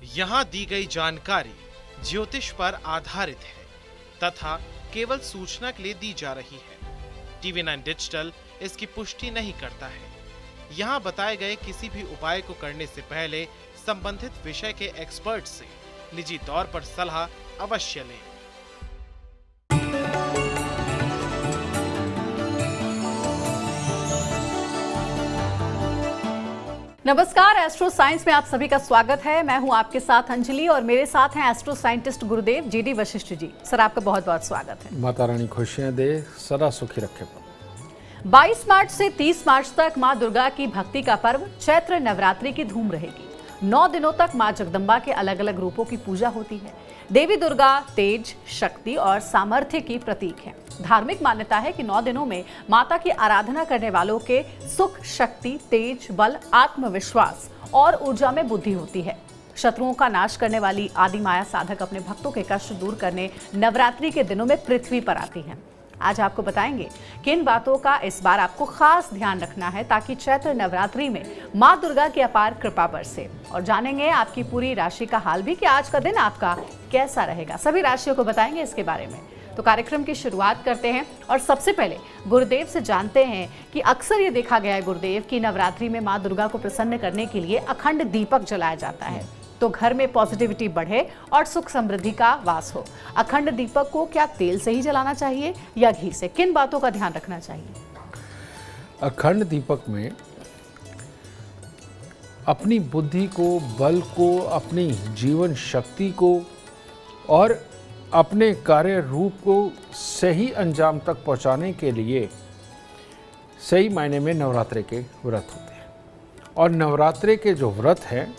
यहाँ दी गई जानकारी ज्योतिष पर आधारित है तथा केवल सूचना के लिए दी जा रही है। टीवी 9 डिजिटल इसकी पुष्टि नहीं करता है। यहाँ बताए गए किसी भी उपाय को करने से पहले संबंधित विषय के एक्सपर्ट से निजी तौर पर सलाह अवश्य लें। नमस्कार, एस्ट्रो साइंस में आप सभी का स्वागत है। मैं हूं आपके साथ अंजलि और मेरे साथ हैं एस्ट्रो साइंटिस्ट गुरुदेव जीडी वशिष्ठ जी। सर, आपका बहुत बहुत स्वागत है। माता रानी खुशियां दे, सदा सुखी रखे। 22 मार्च से 30 मार्च तक मां दुर्गा की भक्ति का पर्व चैत्र नवरात्रि की धूम रहेगी। 9 दिनों तक मां जगदम्बा के अलग अलग रूपों की पूजा होती है। देवी दुर्गा तेज, शक्ति और सामर्थ्य की प्रतीक है। धार्मिक मान्यता है कि 9 दिनों में माता की आराधना करने वालों के सुख, शक्ति, तेज, बल, आत्मविश्वास और ऊर्जा में बुद्धि होती है। शत्रुओं का नाश करने वाली आदि माया साधक अपने भक्तों के कष्ट दूर करने नवरात्रि के दिनों में पृथ्वी पर आती हैं। आज आपको बताएंगे किन बातों का इस बार आपको खास ध्यान रखना है ताकि चैत्र नवरात्रि में मां दुर्गा की अपार कृपा बरसे, और जानेंगे आपकी पूरी राशि का हाल भी कि आज का दिन आपका कैसा रहेगा। सभी राशियों को बताएंगे इसके बारे में। तो कार्यक्रम की शुरुआत करते हैं और सबसे पहले गुरुदेव से जानते हैं कि अक्सर ये देखा गया है गुरुदेव कि नवरात्रि में मां दुर्गा को प्रसन्न करने के लिए अखंड दीपक जलाया जाता है तो घर में पॉजिटिविटी बढ़े और सुख समृद्धि का वास हो। अखंड दीपक को क्या तेल से ही जलाना चाहिए या घी से? किन बातों का ध्यान रखना चाहिए? अखंड दीपक में अपनी बुद्धि को, बल को, अपनी जीवन शक्ति को और अपने कार्य रूप को सही अंजाम तक पहुंचाने के लिए सही मायने में नवरात्रि के व्रत होते हैं। और नवरात्रि के जो व्रत हैं,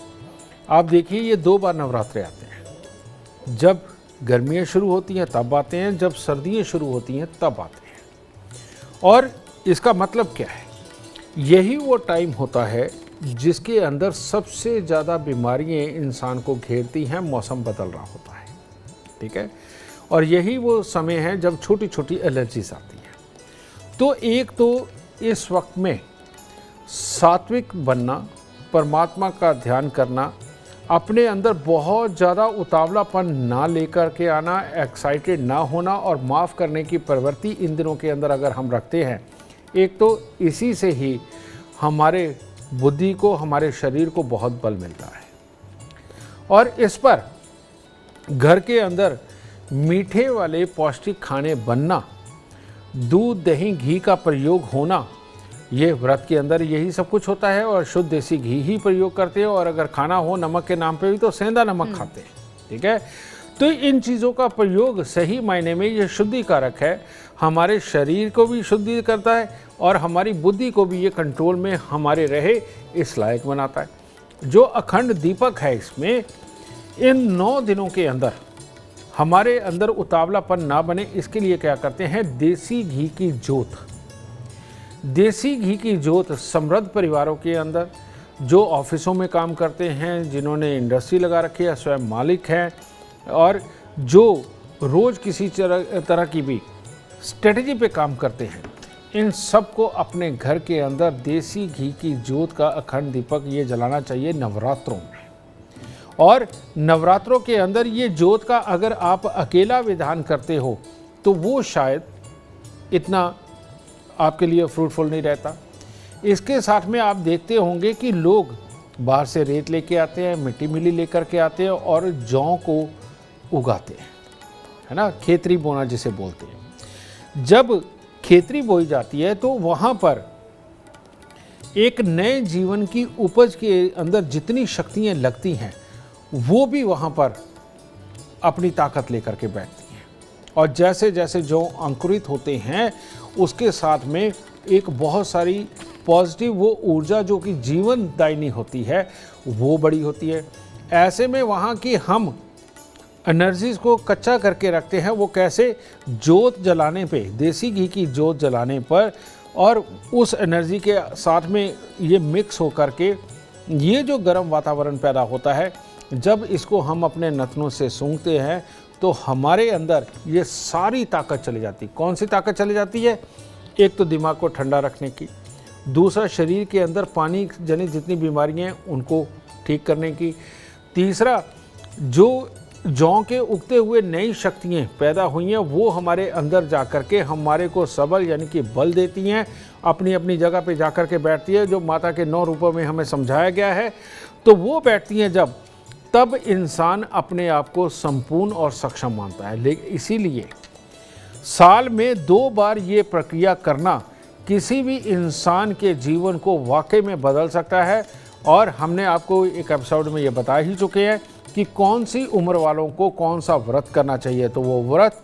आप देखिए ये 2 बार नवरात्रे आते हैं। जब गर्मियाँ शुरू होती हैं तब आते हैं, जब सर्दियाँ शुरू होती हैं तब आते हैं। और इसका मतलब क्या है? यही वो टाइम होता है जिसके अंदर सबसे ज़्यादा बीमारियाँ इंसान को घेरती हैं। मौसम बदल रहा होता है, ठीक है, और यही वो समय है जब छोटी छोटी एलर्जीज आती हैं। तो एक तो इस वक्त में सात्विक बनना, परमात्मा का ध्यान करना, अपने अंदर बहुत ज़्यादा उतावलापन ना लेकर के आना, एक्साइटेड ना होना और माफ़ करने की प्रवृत्ति इन दिनों के अंदर अगर हम रखते हैं, एक तो इसी से ही हमारे बुद्धि को, हमारे शरीर को बहुत बल मिलता है। और इस पर घर के अंदर मीठे वाले पौष्टिक खाने बनना, दूध, दही, घी का प्रयोग होना, ये व्रत के अंदर यही सब कुछ होता है। और शुद्ध देसी घी ही प्रयोग करते हैं, और अगर खाना हो नमक के नाम पे भी तो सेंधा नमक खाते हैं, ठीक है। तो इन चीज़ों का प्रयोग सही मायने में ये शुद्धिकारक है, हमारे शरीर को भी शुद्धि करता है और हमारी बुद्धि को भी ये कंट्रोल में हमारे रहे इस लायक बनाता है। जो अखंड दीपक है, इसमें इन 9 दिनों के अंदर हमारे अंदर उतावलापन ना बने, इसके लिए क्या करते हैं? देसी घी की जोत। देसी घी की जोत समृद्ध परिवारों के अंदर, जो ऑफिसों में काम करते हैं, जिन्होंने इंडस्ट्री लगा रखी है, स्वयं मालिक हैं, और जो रोज़ किसी तरह की भी स्ट्रेटजी पे काम करते हैं, इन सब को अपने घर के अंदर देसी घी की जोत का अखंड दीपक ये जलाना चाहिए नवरात्रों में। और नवरात्रों के अंदर ये जोत का अगर आप अकेला विधान करते हो तो वो शायद इतना आपके लिए फ्रूटफुल नहीं रहता। इसके साथ में आप देखते होंगे कि लोग बाहर से रेत लेके आते हैं, मिट्टी मिली लेकर के आते हैं और जौ को उगाते हैं, है ना, खेतरी बोना जिसे बोलते हैं। जब खेतरी बोई जाती है तो वहाँ पर एक नए जीवन की उपज के अंदर जितनी शक्तियाँ लगती हैं वो भी वहाँ पर अपनी ताकत लेकर के बैठती हैं। और जैसे जैसे जो अंकुरित होते हैं उसके साथ में एक बहुत सारी पॉजिटिव वो ऊर्जा जो कि जीवनदायिनी होती है वो बड़ी होती है। ऐसे में वहाँ की हम एनर्जीज़ को कच्चा करके रखते हैं। वो कैसे? जोत जलाने पे, देसी घी की जोत जलाने पर, और उस एनर्जी के साथ में ये मिक्स होकर के ये जो गर्म वातावरण पैदा होता है, जब इसको हम अपने नथनों से सूंघते हैं तो हमारे अंदर ये सारी ताकत चली जाती। कौन सी ताकत चली जाती है? एक तो दिमाग को ठंडा रखने की, दूसरा शरीर के अंदर पानी जनित जितनी बीमारियां हैं उनको ठीक करने की, तीसरा जो जौ के उगते हुए नई शक्तियाँ पैदा हुई हैं वो हमारे अंदर जा कर के हमारे को सबल यानी कि बल देती हैं, अपनी अपनी जगह पे जा कर के बैठती है, जो माता के 9 रूपों में हमें समझाया गया है। तो वो बैठती हैं जब, तब इंसान अपने आप को संपूर्ण और सक्षम मानता है। लेकिन इसीलिए साल में 2 बार ये प्रक्रिया करना किसी भी इंसान के जीवन को वाकई में बदल सकता है। और हमने आपको एक एपिसोड में ये बता ही चुके हैं कि कौन सी उम्र वालों को कौन सा व्रत करना चाहिए। तो वो व्रत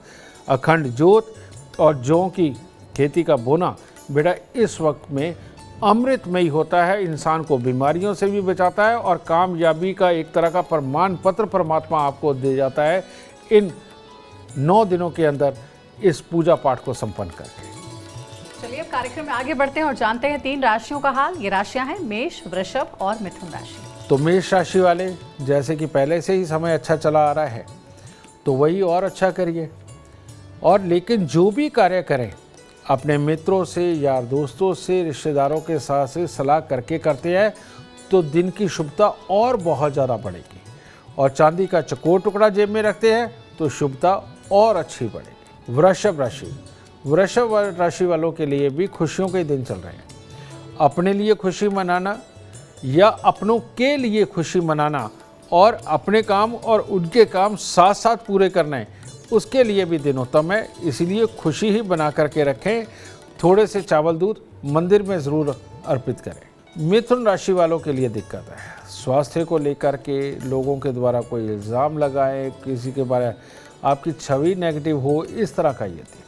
अखंड ज्योत और जौ की खेती का बोना बेटा इस वक्त में अमृतमयी होता है, इंसान को बीमारियों से भी बचाता है और कामयाबी का एक तरह का प्रमाण पत्र परमात्मा आपको दे जाता है इन 9 दिनों के अंदर इस पूजा पाठ को संपन्न करके। चलिए अब कार्यक्रम में आगे बढ़ते हैं और जानते हैं 3 राशियों का हाल। ये राशियां हैं मेष, वृषभ और मिथुन राशि। तो मेष राशि वाले, जैसे कि पहले से ही समय अच्छा चला आ रहा है तो वही और अच्छा करिए। और लेकिन जो भी कार्य करें अपने मित्रों से, यार दोस्तों से, रिश्तेदारों के साथ से सलाह करके करते हैं तो दिन की शुभता और बहुत ज़्यादा बढ़ेगी। और चांदी का चकोर टुकड़ा जेब में रखते हैं तो शुभता और अच्छी बढ़ेगी। वृषभ राशि वालों के लिए भी खुशियों के दिन चल रहे हैं। अपने लिए खुशी मनाना या अपनों के लिए खुशी मनाना और अपने काम और उनके काम साथ साथ पूरे करना है, उसके लिए भी दिन उत्तम है। इसीलिए खुशी ही बना करके रखें। थोड़े से चावल दूध मंदिर में ज़रूर अर्पित करें। मिथुन राशि वालों के लिए दिक्कत है, स्वास्थ्य को लेकर के लोगों के द्वारा कोई इल्ज़ाम लगाए, किसी के बारे में आपकी छवि नेगेटिव हो, इस तरह का ये दिन है।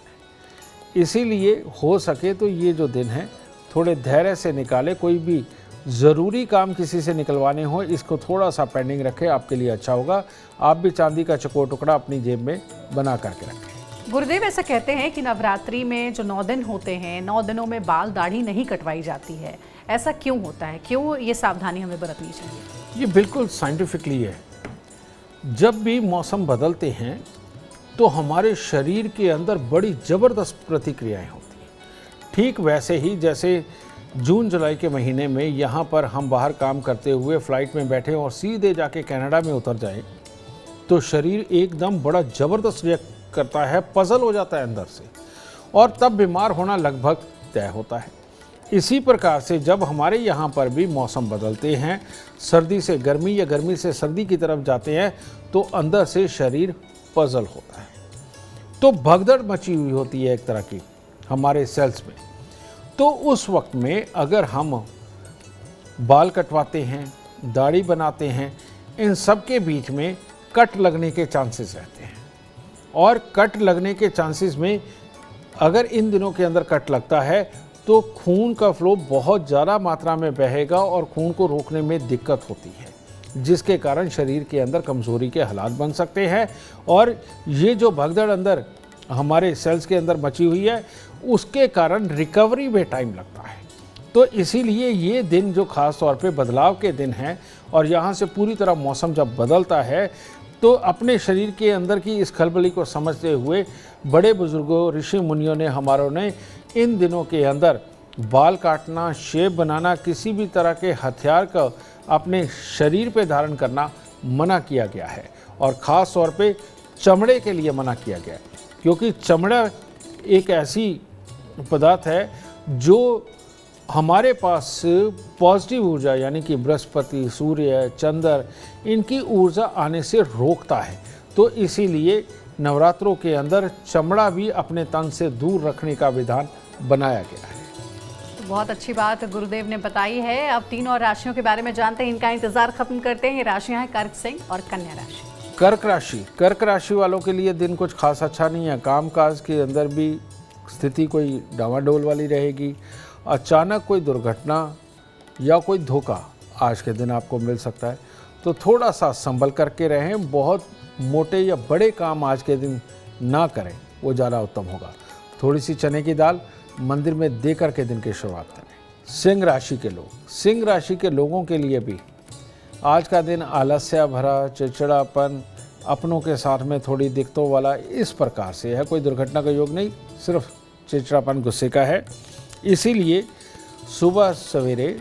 इसीलिए हो सके तो ये जो दिन है थोड़े धैर्य से निकाले। कोई भी ज़रूरी काम किसी से निकलवाने हो, इसको थोड़ा सा पेंडिंग रखें, आपके लिए अच्छा होगा। आप भी चांदी का चकोर टुकड़ा अपनी जेब में बना करके रखें। गुरुदेव ऐसा कहते हैं कि नवरात्रि में जो 9 दिन होते हैं, 9 दिनों में बाल दाढ़ी नहीं कटवाई जाती है। ऐसा क्यों होता है, क्यों ये सावधानी हमें बरतनी चाहिए? ये बिल्कुल साइंटिफिकली है। जब भी मौसम बदलते हैं तो हमारे शरीर के अंदर बड़ी ज़बरदस्त प्रतिक्रियाएं होती हैं। ठीक वैसे ही जैसे जून जुलाई के महीने में यहाँ पर हम बाहर काम करते हुए फ्लाइट में बैठे और सीधे जाके कनाडा में उतर जाएं तो शरीर एकदम बड़ा ज़बरदस्त रिएक्ट करता है, पजल हो जाता है अंदर से, और तब बीमार होना लगभग तय होता है। इसी प्रकार से जब हमारे यहाँ पर भी मौसम बदलते हैं, सर्दी से गर्मी या गर्मी से सर्दी की तरफ जाते हैं तो अंदर से शरीर पजल होता है। तो भगदड़ मची हुई होती है एक तरह की हमारे सेल्स में। तो उस वक्त में अगर हम बाल कटवाते हैं, दाढ़ी बनाते हैं, इन सब के बीच में कट लगने के चांसेस रहते हैं। और कट लगने के चांसेस में अगर इन दिनों के अंदर कट लगता है तो खून का फ्लो बहुत ज़्यादा मात्रा में बहेगा और खून को रोकने में दिक्कत होती है, जिसके कारण शरीर के अंदर कमज़ोरी के हालात बन सकते हैं। और ये जो भगदड़ अंदर हमारे सेल्स के अंदर मची हुई है उसके कारण रिकवरी में टाइम लगता है। तो इसीलिए ये दिन जो ख़ास तौर पे बदलाव के दिन हैं और यहाँ से पूरी तरह मौसम जब बदलता है तो अपने शरीर के अंदर की इस खलबली को समझते हुए बड़े बुजुर्गों, ऋषि मुनियों ने, हमारों ने इन दिनों के अंदर बाल काटना, शेव बनाना, किसी भी तरह के हथियार का अपने शरीर पे धारण करना मना किया गया है। और ख़ास तौर पे चमड़े के लिए मना किया गया है, क्योंकि चमड़ा एक ऐसी पदार्थ है जो हमारे पास पॉजिटिव ऊर्जा यानी कि बृहस्पति, सूर्य, चंद्र, इनकी ऊर्जा आने से रोकता है। तो इसीलिए नवरात्रों के अंदर चमड़ा भी अपने तन से दूर रखने का विधान बनाया गया है। बहुत अच्छी बात गुरुदेव ने बताई है। अब 3 और राशियों के बारे में जानते हैं, इनका इंतजार खत्म करते हैं। ये राशियां हैं कर्क, सिंह और कन्या राशि। कर्क राशि वालों के लिए दिन कुछ खास अच्छा नहीं है। कामकाज के अंदर भी स्थिति कोई डामाडोल वाली रहेगी। अचानक कोई दुर्घटना या कोई धोखा आज के दिन आपको मिल सकता है, तो थोड़ा सा संभल करके रहें। बहुत मोटे या बड़े काम आज के दिन ना करें, वो ज़्यादा उत्तम होगा। थोड़ी सी चने की दाल मंदिर में दे करके दिन की शुरुआत करें। सिंह राशि के लोगों के लिए भी आज का दिन आलस्य भरा, चिड़चिड़ापन, अपनों के साथ में थोड़ी दिक्कतों वाला इस प्रकार से है। कोई दुर्घटना का योग नहीं, सिर्फ चिड़चिड़ापन गुस्से का है। इसीलिए सुबह सवेरे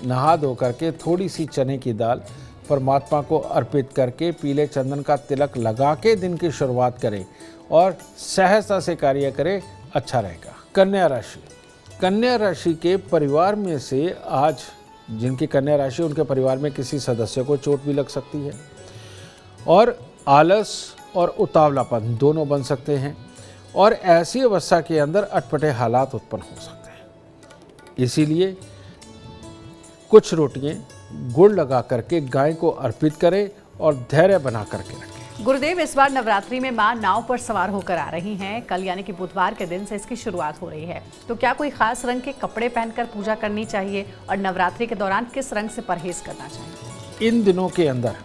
नहा धो करके थोड़ी सी चने की दाल परमात्मा को अर्पित करके पीले चंदन का तिलक लगा के दिन की शुरुआत करें और सहजता से कार्य करें, अच्छा रहेगा। कन्या राशि के परिवार में से आज जिनकी कन्या राशि, उनके परिवार में किसी सदस्य को चोट भी लग सकती है और आलस और उतावलापन दोनों बन सकते हैं और ऐसी अवस्था के अंदर अटपटे हालात उत्पन्न हो सकते हैं। इसीलिए कुछ रोटियां गुड़ लगा करके गाय को अर्पित करें और धैर्य बना करके रखें। गुरुदेव, इस बार नवरात्रि में मां नाव पर सवार होकर आ रही हैं। कल यानी कि बुधवार के दिन से इसकी शुरुआत हो रही है, तो क्या कोई खास रंग के कपड़े पहनकर पूजा करनी चाहिए और नवरात्रि के दौरान किस रंग से परहेज करना चाहिए? इन दिनों के अंदर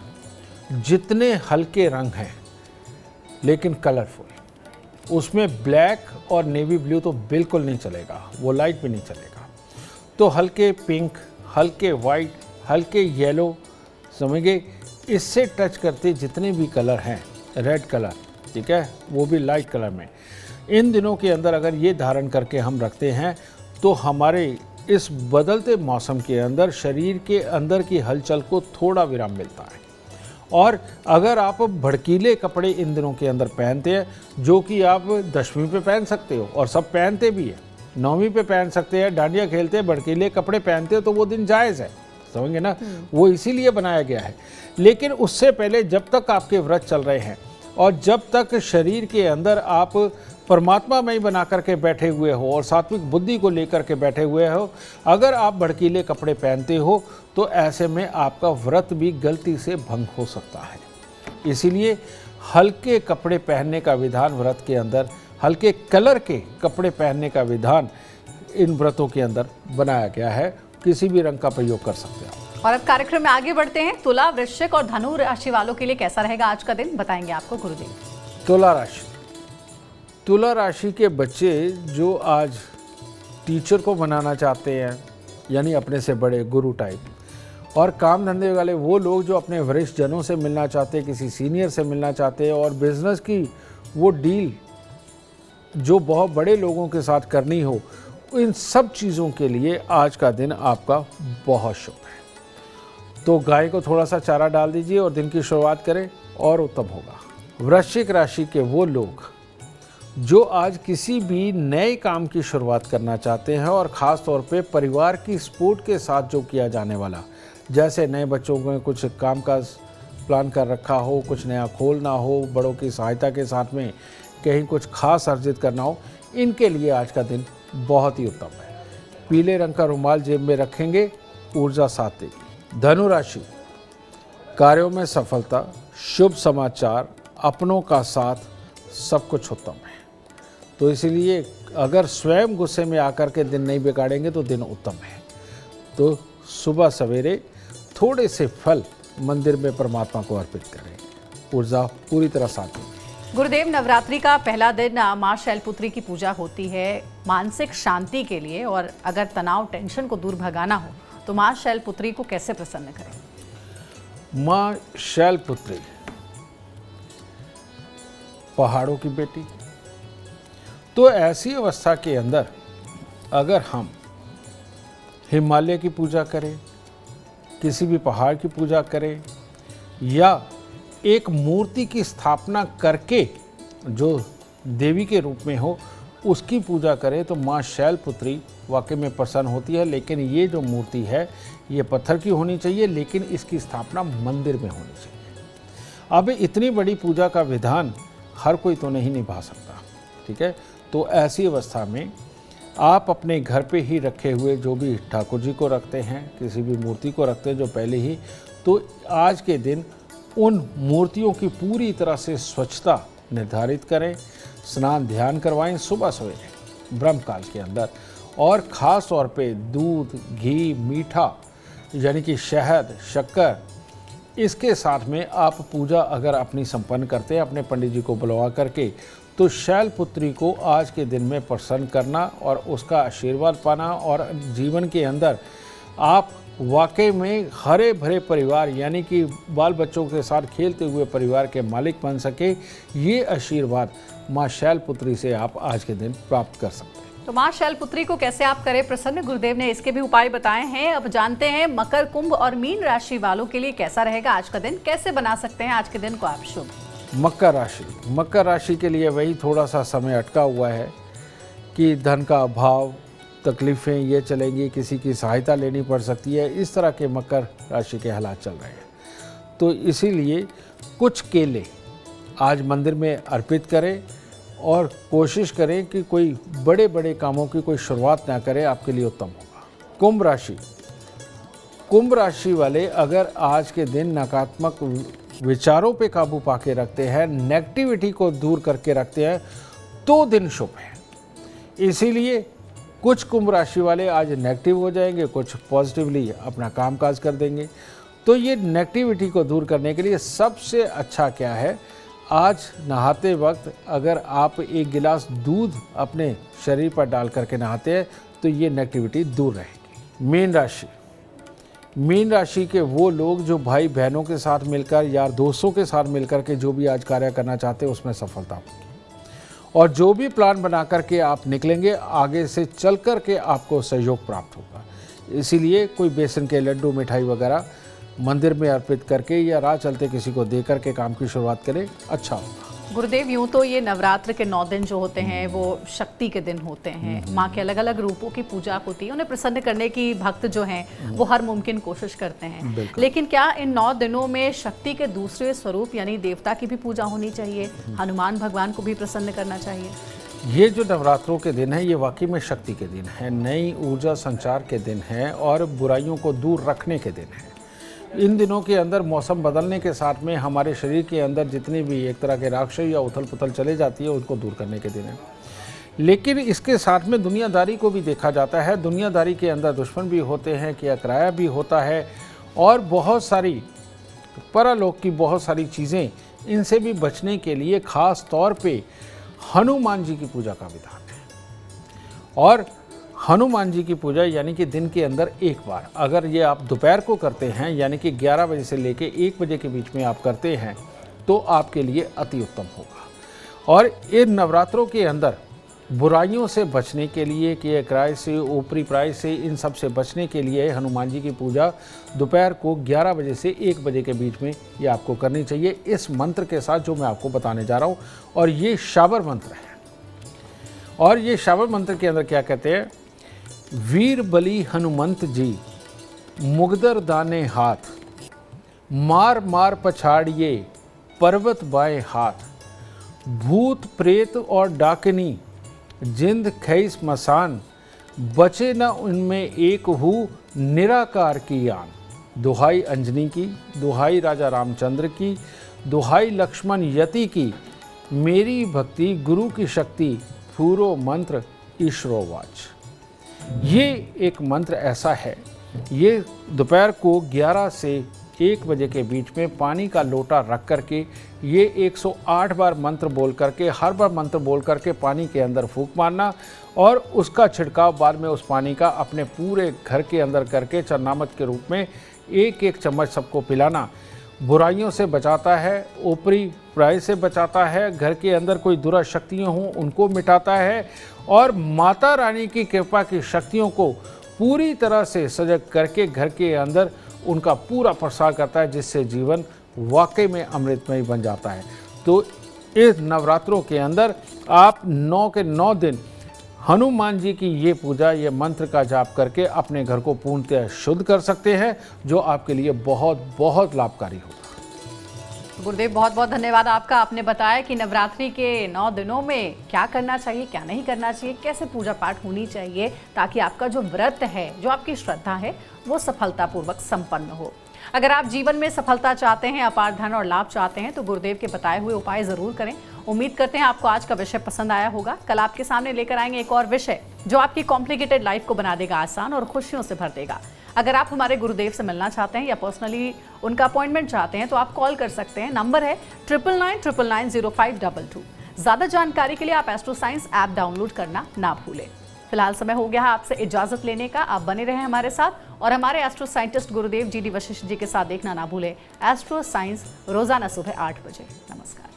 जितने हल्के रंग हैं लेकिन कलरफुल, उसमें ब्लैक और नेवी ब्लू तो बिल्कुल नहीं चलेगा, वो लाइट भी नहीं चलेगा। तो हल्के पिंक, हल्के वाइट, हल्के येलो, समझिए इससे टच करते जितने भी कलर हैं, रेड कलर, ठीक है, वो भी लाइट कलर में, इन दिनों के अंदर अगर ये धारण करके हम रखते हैं तो हमारे इस बदलते मौसम के अंदर शरीर के अंदर की हलचल को थोड़ा विराम मिलता है। और अगर आप भड़कीले कपड़े इन दिनों के अंदर पहनते हैं, जो कि आप दशमी पे पहन सकते हो और सब पहनते भी हैं, नौवीं पे पहन सकते हैं, डांडिया खेलते हैं, भड़कीले कपड़े पहनते हो तो वो दिन जायज़ है, समझेंगे ना, वो इसीलिए बनाया गया है। लेकिन उससे पहले जब तक आपके व्रत चल रहे हैं और जब तक शरीर के अंदर आप परमात्मा में ही बना करके बैठे हुए हो और सात्विक बुद्धि को लेकर के बैठे हुए हो, अगर आप भड़कीले कपड़े पहनते हो तो ऐसे में आपका व्रत भी गलती से भंग हो सकता है। इसीलिए हल्के कपड़े पहनने का विधान व्रत के अंदर, हल्के कलर के कपड़े पहनने का विधान इन व्रतों के अंदर बनाया गया है। किसी भी रंग का प्रयोग कर सकते हैं। और अब कार्यक्रम में आगे बढ़ते हैं। तुला, वृश्चिक और धनु राशि वालों के लिए कैसा रहेगा आज का दिन, बताएंगे आपको गुरुदेव। तुला राशि के बच्चे जो आज टीचर को बनाना चाहते हैं, यानी अपने से बड़े गुरु टाइप, और काम धंधे वाले वो लोग जो अपने वरिष्ठ जनों से मिलना चाहते हैं, किसी सीनियर से मिलना चाहते हैं और बिजनेस की वो डील जो बहुत बड़े लोगों के साथ करनी हो, इन सब चीज़ों के लिए आज का दिन आपका बहुत शुभ है। तो गाय को थोड़ा सा चारा डाल दीजिए और दिन की शुरुआत करें और उत्तम होगा। वृश्चिक राशि के वो लोग जो आज किसी भी नए काम की शुरुआत करना चाहते हैं और ख़ास तौर पे परिवार की सपोर्ट के साथ जो किया जाने वाला, जैसे नए बच्चों को कुछ काम का प्लान कर रखा हो, कुछ नया खोलना हो, बड़ों की सहायता के साथ में कहीं कुछ खास अर्जित करना हो, इनके लिए आज का दिन बहुत ही उत्तम है। पीले रंग का रुमाल जेब में रखेंगे, ऊर्जा साथ देगी। धनु राशि, कार्यों में सफलता, शुभ समाचार, अपनों का साथ, सब कुछ उत्तम है। तो इसीलिए अगर स्वयं गुस्से में आकर के दिन नहीं बिगाड़ेंगे तो दिन उत्तम है। तो सुबह सवेरे थोड़े से फल मंदिर में परमात्मा को अर्पित करें, ऊर्जा पूरी तरह साथ देगी। गुरुदेव, नवरात्रि का पहला दिन मां शैलपुत्री की पूजा होती है मानसिक शांति के लिए, और अगर तनाव टेंशन को दूर भगाना हो तो मां शैलपुत्री को कैसे प्रसन्न करें? मां शैलपुत्री पहाड़ों की बेटी, तो ऐसी अवस्था के अंदर अगर हम हिमालय की पूजा करें, किसी भी पहाड़ की पूजा करें, या एक मूर्ति की स्थापना करके जो देवी के रूप में हो उसकी पूजा करें, तो माँ शैलपुत्री वाकई में प्रसन्न होती है। लेकिन ये जो मूर्ति है ये पत्थर की होनी चाहिए, लेकिन इसकी स्थापना मंदिर में होनी चाहिए। अब इतनी बड़ी पूजा का विधान हर कोई तो नहीं निभा सकता, ठीक है। तो ऐसी अवस्था में आप अपने घर पे ही रखे हुए जो भी ठाकुर जी को रखते हैं, किसी भी मूर्ति को रखते हैं जो पहले ही, तो आज के दिन उन मूर्तियों की पूरी तरह से स्वच्छता निर्धारित करें, स्नान ध्यान करवाएं सुबह सवेरे ब्रह्म काल के अंदर, और ख़ास तौर पे दूध, घी, मीठा यानी कि शहद, शक्कर, इसके साथ में आप पूजा अगर अपनी संपन्न करते हैं अपने पंडित जी को बुलवा करके, तो शैलपुत्री को आज के दिन में प्रसन्न करना और उसका आशीर्वाद पाना, और जीवन के अंदर आप वाकई में हरे भरे परिवार यानी कि बाल बच्चों के साथ खेलते हुए परिवार के मालिक बन सके, ये आशीर्वाद माँ शैलपुत्री से आप आज के दिन प्राप्त कर सकते हैं। तो मां शैलपुत्री को कैसे आप करें प्रसन्न, गुरुदेव ने इसके भी उपाय बताए हैं। अब जानते हैं मकर, कुंभ और मीन राशि वालों के लिए कैसा रहेगा आज का दिन, कैसे बना सकते हैं आज के दिन को आप शुभ। मकर राशि के लिए वही थोड़ा सा समय अटका हुआ है कि धन का अभाव, तकलीफ़ें ये चलेंगी, किसी की सहायता लेनी पड़ सकती है, इस तरह के मकर राशि के हालात चल रहे हैं। तो इसीलिए कुछ केले आज मंदिर में अर्पित करें और कोशिश करें कि कोई बड़े बड़े कामों की कोई शुरुआत ना करें, आपके लिए उत्तम होगा। कुंभ राशि वाले अगर आज के दिन नकारात्मक विचारों पे काबू पाके रखते हैं, नेगेटिविटी को दूर करके रखते हैं, तो दिन शुभ है। इसीलिए कुछ कुंभ राशि वाले आज नेगेटिव हो जाएंगे, कुछ पॉजिटिवली अपना कामकाज कर देंगे। तो ये नेगेटिविटी को दूर करने के लिए सबसे अच्छा क्या है, आज नहाते वक्त अगर आप एक गिलास दूध अपने शरीर पर डाल करके नहाते हैं तो ये नेगेटिविटी दूर रहेगी। मीन राशि के वो लोग जो भाई बहनों के साथ मिलकर, यार दोस्तों के साथ मिलकर के जो भी आज कार्य करना चाहते हैं उसमें सफलता होगी, और जो भी प्लान बना करके आप निकलेंगे आगे से चल कर के आपको सहयोग प्राप्त होगा। इसीलिए कोई बेसन के लड्डू, मिठाई वगैरह मंदिर में अर्पित करके या राह चलते किसी को दे करके काम की शुरुआत करें, अच्छा होगा। गुरुदेव, यूं तो ये नवरात्र के 9 दिन जो होते हैं वो शक्ति के दिन होते हैं, माँ के अलग अलग रूपों की पूजा होती है, उन्हें प्रसन्न करने की भक्त जो हैं वो हर मुमकिन कोशिश करते हैं। लेकिन क्या इन 9 दिनों में शक्ति के दूसरे स्वरूप यानी देवता की भी पूजा होनी चाहिए, हनुमान भगवान को भी प्रसन्न करना चाहिए? ये जो नवरात्रों के दिन है ये वाकई में शक्ति के दिन है, नई ऊर्जा संचार के दिन है और बुराइयों को दूर रखने के दिन है। इन दिनों के अंदर मौसम बदलने के साथ में हमारे शरीर के अंदर जितनी भी एक तरह के राक्षस या उथल पुथल चले जाती है उनको दूर करने के दिन है। लेकिन इसके साथ में दुनियादारी को भी देखा जाता है। दुनियादारी के अंदर दुश्मन भी होते हैं, किया कराया भी होता है, और बहुत सारी परलोक की बहुत सारी चीज़ें, इनसे भी बचने के लिए खास तौर पे हनुमान जी की पूजा का विधान है। और हनुमान जी की पूजा यानी कि दिन के अंदर एक बार, अगर ये आप दोपहर को करते हैं यानी कि 11 बजे से लेके 1 बजे के बीच में आप करते हैं तो आपके लिए अति उत्तम होगा। और इन नवरात्रों के अंदर बुराइयों से बचने के लिए, कि क्राय से, ऊपरी प्राय से, इन सब से बचने के लिए हनुमान जी की पूजा दोपहर को 11 बजे से 1 बजे के बीच में ये आपको करनी चाहिए, इस मंत्र के साथ जो मैं आपको बताने जा रहा हूँ। और ये शाबर मंत्र है। और ये शाबर मंत्र के अंदर क्या कहते हैं, वीर बली हनुमंत जी मुगदर दाने हाथ, मार मार पछाड़िए पर्वत बाएं हाथ, भूत प्रेत और डाकनी जिंद खई स्मशान, बचे न उनमें एक हूँ निराकार की आन। दुहाई अंजनी की, दुहाई राजा रामचंद्र की, दुहाई लक्ष्मण यति की, मेरी भक्ति गुरु की शक्ति, पूरो मंत्र ईश्वरोवाच। ये एक मंत्र ऐसा है, ये दोपहर को 11 से 1 बजे के बीच में पानी का लोटा रख करके ये 108 बार मंत्र बोल करके, हर बार मंत्र बोल करके पानी के अंदर फूंक मारना और उसका छिड़काव बाद में उस पानी का अपने पूरे घर के अंदर करके चरनामत के रूप में 1-1 चम्मच सबको पिलाना। बुराइयों से बचाता है, ऊपरी प्राय से बचाता है, घर के अंदर कोई दुरा शक्तियाँ हों उनको मिटाता है, और माता रानी की कृपा की शक्तियों को पूरी तरह से सजग करके घर के अंदर उनका पूरा प्रसार करता है, जिससे जीवन वाकई में अमृतमय बन जाता है। तो इस नवरात्रों के अंदर आप 9 के 9 दिन हनुमान जी की ये पूजा, ये मंत्र का जाप करके अपने घर को पूर्णतः शुद्ध कर सकते हैं, जो आपके लिए बहुत बहुत लाभकारी होगा। गुरुदेव, बहुत बहुत धन्यवाद आपका। आपने बताया कि नवरात्रि के 9 दिनों में क्या करना चाहिए, क्या नहीं करना चाहिए, कैसे पूजा पाठ होनी चाहिए, ताकि आपका जो व्रत है, जो आपकी श्रद्धा है, वो सफलतापूर्वक संपन्न हो। अगर आप जीवन में सफलता चाहते हैं, अपार धन और लाभ चाहते हैं, तो गुरुदेव के बताए हुए उपाय जरूर करें। उम्मीद करते हैं आपको आज का विषय पसंद आया होगा। कल आपके सामने लेकर आएंगे एक और विषय जो आपकी कॉम्प्लिकेटेड लाइफ को बना देगा आसान और खुशियों से भर देगा। अगर आप हमारे गुरुदेव से मिलना चाहते हैं या पर्सनली उनका अपॉइंटमेंट चाहते हैं तो आप कॉल कर सकते हैं। नंबर है 9999905222। ज्यादा जानकारी के लिए आप एस्ट्रो साइंस ऐप डाउनलोड करना ना भूलें। फिलहाल समय हो गया है आपसे इजाजत लेने का। आप बने रहें हमारे साथ और हमारे एस्ट्रो साइंटिस्ट गुरुदेव GD वशिष्ठ जी के साथ देखना ना भूलें एस्ट्रो साइंस रोजाना सुबह 8 बजे। नमस्कार।